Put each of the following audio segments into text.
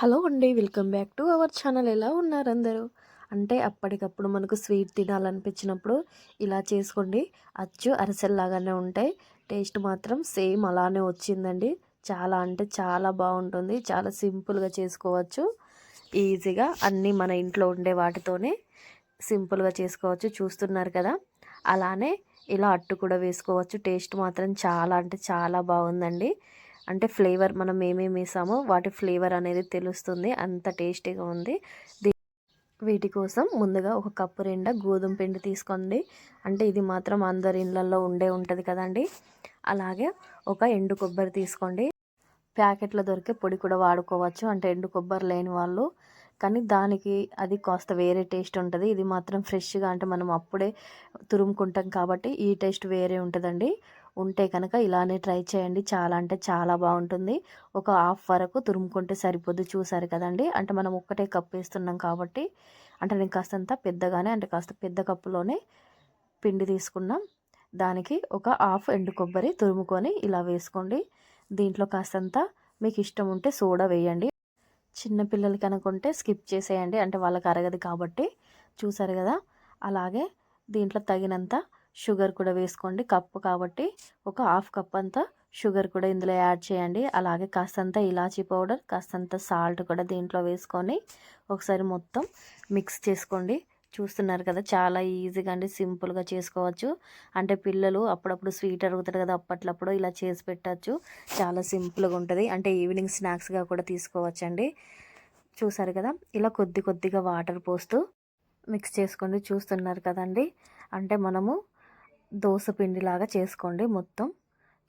Hello అండి. Welcome back to our channel. ఎలా ఉన్నారు అందరూ? అంటే అప్పటికప్పుడు మనకు స్వీట్ తినాలనిపించినప్పుడు ఇలా చేసుకోండి. అచ్చు అరిసెల్లాగానే ఉంటాయి. టేస్ట్ మాత్రం సేమ్ అలానే వచ్చిందండి. చాలా అంటే చాలా బాగుంటుంది. చాలా సింపుల్గా చేసుకోవచ్చు. ఈజీగా అన్నీ మన ఇంట్లో ఉండే వాటితోనే సింపుల్గా చేసుకోవచ్చు. చూస్తున్నారు కదా, అలానే ఇలా అట్టు కూడా వేసుకోవచ్చు. టేస్ట్ మాత్రం చాలా అంటే చాలా బాగుందండి. అంటే ఫ్లేవర్ మనం ఏమేమి వేసామో వాటి ఫ్లేవర్ అనేది తెలుస్తుంది. అంత టేస్టీగా ఉంది. వీటి కోసం ముందుగా ఒక కప్పు నిండా గోధుమ పిండి తీసుకోండి. అంటే ఇది మాత్రం అందరి ఇళ్ళల్లో ఉంటుంది కదండి. అలాగే ఒక ఎండు కొబ్బరి తీసుకోండి. ప్యాకెట్లో దొరికే పొడి కూడా వాడుకోవచ్చు, అంటే ఎండు కొబ్బరి లేని వాళ్ళు. కానీ దానికి అది కాస్త వేరే టేస్ట్ ఉంటుంది. ఇది మాత్రం ఫ్రెష్గా, అంటే మనం అప్పుడే తురుముకుంటాం కాబట్టి ఈ టేస్ట్ వేరే ఉంటుందండి. ఉంటే కనుక ఇలానే ట్రై చేయండి. చాలా అంటే చాలా బాగుంటుంది. ఒక హాఫ్ వరకు తురుముకుంటే సరిపోద్ది. చూసారు కదండి, అంటే మనం ఒక్కటే కప్ వేస్తున్నాం కాబట్టి, అంటే నేను కాస్తంత పెద్దగానే, అంటే కాస్త పెద్ద కప్పులోనే పిండి తీసుకున్నాం. దానికి ఒక హాఫ్ ఎండు కొబ్బరి తురుముకొని ఇలా వేసుకోండి. దీంట్లో కాస్తంత మీకు ఇష్టం ఉంటే సోడా వేయండి. చిన్నపిల్లలకి అనుకుంటే స్కిప్ చేసేయండి, అంటే వాళ్ళకి అరగదు కాబట్టి. చూసారు కదా, అలాగే దీంట్లో తగినంత షుగర్ కూడా వేసుకోండి. కప్పు కాబట్టి ఒక హాఫ్ కప్ అంతా షుగర్ కూడా ఇందులో యాడ్ చేయండి. అలాగే కాస్తంత ఇలాచీ పౌడర్, కాస్తంత సాల్ట్ కూడా దీంట్లో వేసుకొని ఒకసారి మొత్తం మిక్స్ చేసుకోండి. చూస్తున్నారు కదా, చాలా ఈజీగా అండి, సింపుల్గా చేసుకోవచ్చు. అంటే పిల్లలు అప్పుడప్పుడు స్వీట్ అడుగుతారు కదా, అప్పట్లప్పుడు ఇలా చేసి పెట్టచ్చు. చాలా సింపుల్గా ఉంటుంది. అంటే ఈవినింగ్ స్నాక్స్గా కూడా తీసుకోవచ్చండి. చూసారు కదా, ఇలా కొద్ది కొద్దిగా వాటర్ పోస్తూ మిక్స్ చేసుకోండి. చూస్తున్నారు కదండి, అంటే మనము దోశ పిండిలాగా చేసుకోండి. మొత్తం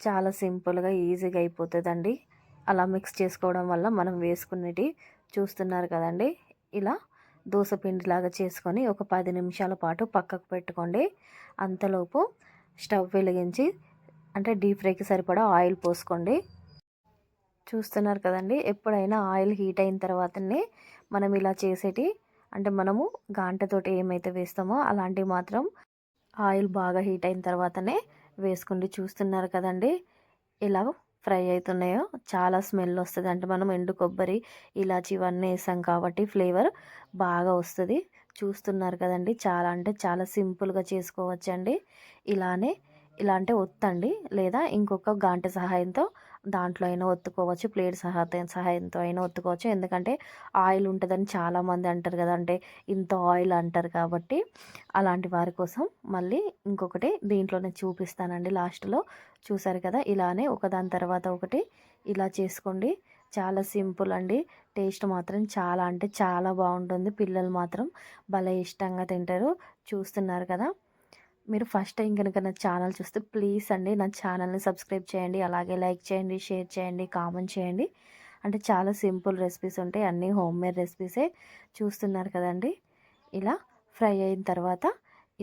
చాలా సింపుల్గా ఈజీగా అయిపోతుందండి. అలా మిక్స్ చేసుకోవడం వల్ల మనం వేసుకునేటి చూస్తున్నారు కదండి, ఇలా దోశ పిండిలాగా చేసుకొని ఒక 10 నిమిషాల పాటు పక్కకు పెట్టుకోండి. అంతలోపు స్టవ్ వెలిగించి, అంటే డీప్ ఫ్రైకి సరిపడా ఆయిల్ పోసుకోండి. చూస్తున్నారు కదండి, ఎప్పుడైనా ఆయిల్ హీట్ అయిన తర్వాతనే మనం ఇలా చేసేటి, అంటే మనము గాంటతోటి ఏమైతే వేస్తామో అలాంటివి మాత్రం ఆయిల్ బాగా హీట్ అయిన తర్వాతనే వేసుకోండి. చూస్తున్నారు కదండి, ఇలా ఫ్రై అవుతున్నాయో, చాలా స్మెల్ వస్తుంది. అంటే మనం ఎండు కొబ్బరి, ఇలాచి ఇవన్నీ వేసాం కాబట్టి ఫ్లేవర్ బాగా వస్తుంది. చూస్తున్నారు కదండి, చాలా అంటే చాలా సింపుల్గా చేసుకోవచ్చండి. ఇలానే ఇలా అంటే ఒత్తండి, లేదా ఇంకొక గాంట సహాయంతో దాంట్లో అయినా ఒత్తుకోవచ్చు. ప్లేట్ సహాయంతో అయినా ఒత్తుకోవచ్చు. ఎందుకంటే ఆయిల్ ఉంటుందని చాలామంది అంటారు కదా, అంటే ఇంత ఆయిల్ అంటారు కాబట్టి. అలాంటి వారి కోసం మళ్ళీ ఇంకొకటి దీంట్లోనే చూపిస్తానండి లాస్ట్లో. చూసారు కదా, ఇలానే ఒకదాని తర్వాత ఒకటి ఇలా చేసుకోండి. చాలా సింపుల్ అండి. టేస్ట్ మాత్రం చాలా అంటే చాలా బాగుంటుంది. పిల్లలు మాత్రం భలే ఇష్టంగా తింటారు. చూస్తున్నారు కదా, మీరు ఫస్ట్ టైం కనుక నా ఛానల్ చూస్తే ప్లీజ్ అండి నా ఛానల్ని సబ్స్క్రైబ్ చేయండి. అలాగే లైక్ చేయండి, షేర్ చేయండి, కామెంట్ చేయండి. అంటే చాలా సింపుల్ రెసిపీస్ ఉంటాయి, అన్నీ హోమ్ మేడ్ రెసిపీసే. చూస్తున్నారు కదండి, ఇలా ఫ్రై అయిన తర్వాత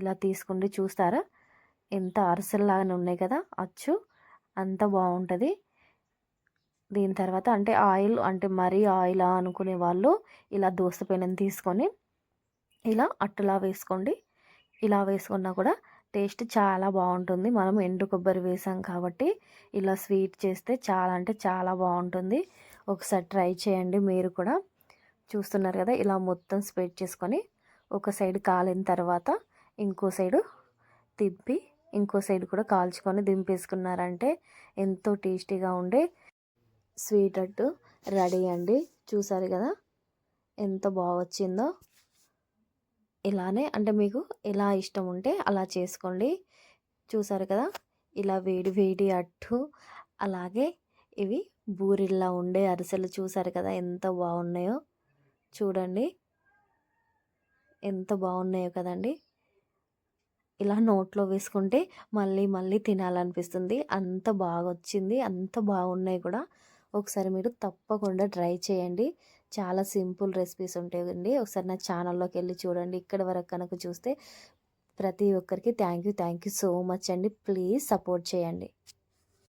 ఇలా తీసుకోండి. చూస్తారా ఎంత అరిసెల్లాగానే ఉన్నాయి కదా, అచ్చు అంత బాగుంటుంది. దీని తర్వాత అంటే ఆయిల్, అంటే మరీ ఆయిలా అనుకునే వాళ్ళు ఇలా దోస పెనం తీసుకొని ఇలా అట్టులా వేసుకోండి. ఇలా వేసుకున్నా కూడా టేస్ట్ చాలా బాగుంటుంది. మనం ఎండు కొబ్బరి వేసాం కాబట్టి ఇలా స్వీట్ చేస్తే చాలా అంటే చాలా బాగుంటుంది. ఒకసారి ట్రై చేయండి మీరు కూడా. చూస్తున్నారు కదా, ఇలా మొత్తం స్ప్రెడ్ చేసుకొని ఒక సైడ్ కాలిన తర్వాత ఇంకో సైడు తిప్పి ఇంకో సైడ్ కూడా కాల్చుకొని దింపేసుకున్నారంటే ఎంతో టేస్టీగా ఉండే స్వీట్ అట్టు రెడీ అండి. చూసారు కదా ఎంత బాగా వచ్చిందో. ఇలానే, అంటే మీకు ఎలా ఇష్టం ఉంటే అలా చేసుకోండి. చూసారు కదా, ఇలా వేడి వేడి అట్టు, అలాగే ఇవి బూరిల్లా ఉండే అరిసెలు. చూసారు కదా ఎంత బాగున్నాయో, చూడండి ఎంత బాగున్నాయో కదండి. ఇలా నోట్లో వేసుకుంటే మళ్ళీ మళ్ళీ తినాలనిపిస్తుంది. అంత బాగా వచ్చింది, అంత బాగున్నాయి కూడా. ఒకసారి మీరు తప్పకుండా ట్రై చేయండి. చాలా సింపుల్ రెసిపీస్ ఉంటాయండి. ఒకసారి నా ఛానల్లోకి వెళ్ళి చూడండి. ఇక్కడ వరకు కనుక చూస్తే ప్రతి ఒక్కరికి థ్యాంక్ యూ సో మచ్ అండి. ప్లీజ్ సపోర్ట్ చేయండి.